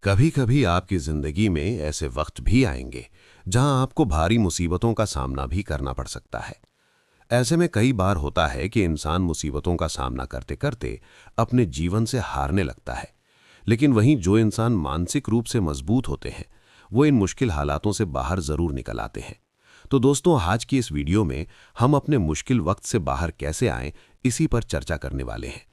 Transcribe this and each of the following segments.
कभी कभी आपकी जिंदगी में ऐसे वक्त भी आएंगे जहां आपको भारी मुसीबतों का सामना भी करना पड़ सकता है। ऐसे में कई बार होता है कि इंसान मुसीबतों का सामना करते करते अपने जीवन से हारने लगता है। लेकिन वहीं जो इंसान मानसिक रूप से मजबूत होते हैं वो इन मुश्किल हालातों से बाहर जरूर निकल आते हैं। तो दोस्तों, आज की इस वीडियो में हम अपने मुश्किल वक्त से बाहर कैसे आएं, इसी पर चर्चा करने वाले हैं।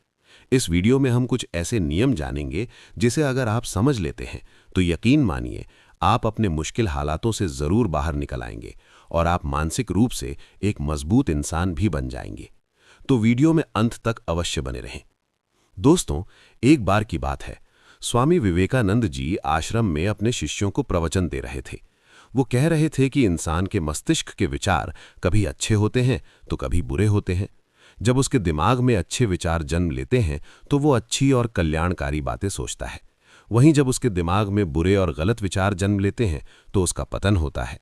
इस वीडियो में हम कुछ ऐसे नियम जानेंगे जिसे अगर आप समझ लेते हैं तो यकीन मानिए आप अपने मुश्किल हालातों से जरूर बाहर निकल आएंगे और आप मानसिक रूप से एक मजबूत इंसान भी बन जाएंगे। तो वीडियो में अंत तक अवश्य बने रहें। दोस्तों, एक बार की बात है, स्वामी विवेकानंद जी आश्रम में अपने शिष्यों को प्रवचन दे रहे थे। वो कह रहे थे कि इंसान के मस्तिष्क के विचार कभी अच्छे होते हैं तो कभी बुरे होते हैं। जब उसके दिमाग में अच्छे विचार जन्म लेते हैं तो वो अच्छी और कल्याणकारी बातें सोचता है। वहीं जब उसके दिमाग में बुरे और गलत विचार जन्म लेते हैं तो उसका पतन होता है।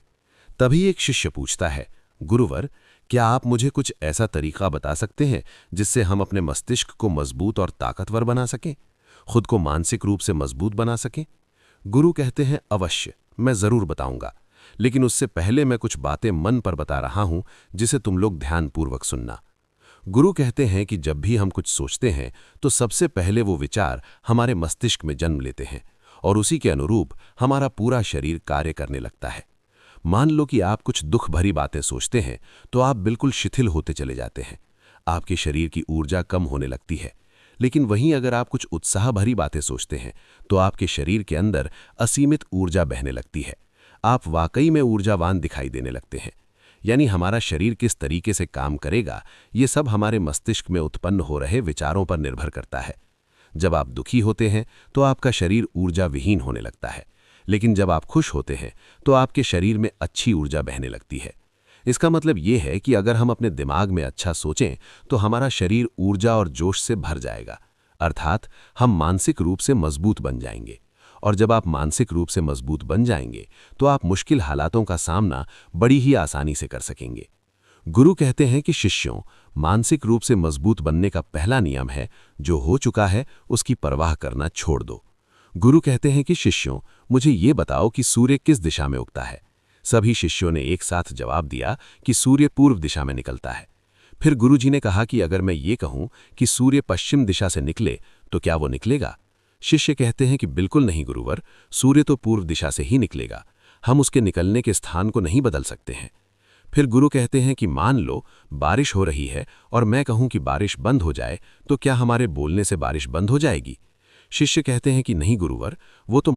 तभी एक शिष्य पूछता है, गुरुवर, क्या आप मुझे कुछ ऐसा तरीका बता सकते हैं जिससे हम अपने मस्तिष्क को मजबूत और ताकतवर बना सकें, खुद को मानसिक रूप से मजबूत बना सकें? गुरु कहते हैं, अवश्य, मैं जरूर बताऊंगा, लेकिन उससे पहले मैं कुछ बातें मन पर बता रहा हूं जिसे तुम लोग ध्यानपूर्वक सुनना। गुरु कहते हैं कि जब भी हम कुछ सोचते हैं तो सबसे पहले वो विचार हमारे मस्तिष्क में जन्म लेते हैं और उसी के अनुरूप हमारा पूरा शरीर कार्य करने लगता है। मान लो कि आप कुछ दुख भरी बातें सोचते हैं तो आप बिल्कुल शिथिल होते चले जाते हैं, आपके शरीर की ऊर्जा कम होने लगती है। लेकिन वहीं अगर आप कुछ उत्साह भरी बातें सोचते हैं तो आपके शरीर के अंदर असीमित ऊर्जा बहने लगती है, आप वाकई में ऊर्जावान दिखाई देने लगते हैं। यानी हमारा शरीर किस तरीके से काम करेगा, ये सब हमारे मस्तिष्क में उत्पन्न हो रहे विचारों पर निर्भर करता है। जब आप दुखी होते हैं तो आपका शरीर ऊर्जा विहीन होने लगता है, लेकिन जब आप खुश होते हैं तो आपके शरीर में अच्छी ऊर्जा बहने लगती है। इसका मतलब ये है कि अगर हम अपने दिमाग में अच्छा सोचें तो हमारा शरीर ऊर्जा और जोश से भर जाएगा, अर्थात हम मानसिक रूप से मजबूत बन जाएंगे। और जब आप मानसिक रूप से मजबूत बन जाएंगे तो आप मुश्किल हालातों का सामना बड़ी ही आसानी से कर सकेंगे। गुरु कहते हैं कि शिष्यों, मानसिक रूप से मजबूत बनने का पहला नियम है, जो हो चुका है उसकी परवाह करना छोड़ दो। गुरु कहते हैं कि शिष्यों, मुझे ये बताओ कि सूर्य किस दिशा में उगता है। सभी शिष्यों ने एक साथ जवाब दिया कि सूर्य पूर्व दिशा में निकलता है। फिर गुरु जी ने कहा कि अगर मैं ये कहूं कि सूर्य पश्चिम दिशा से निकले तो क्या वो निकलेगा? शिष्य कहते हैं कि बिल्कुल नहीं गुरुवर, सूर्य तो पूर्व दिशा से ही निकलेगा, हम उसके निकलने के स्थान को नहीं बदल सकते हैं। फिर गुरु कहते हैं कि मान लो बारिश हो रही है और मैं कहूं कि बारिश बंद हो जाए तो क्या हमारे बोलने से बारिश बंद हो जाएगी? शिष्य कहते हैं कि नहीं गुरुवर, वो तो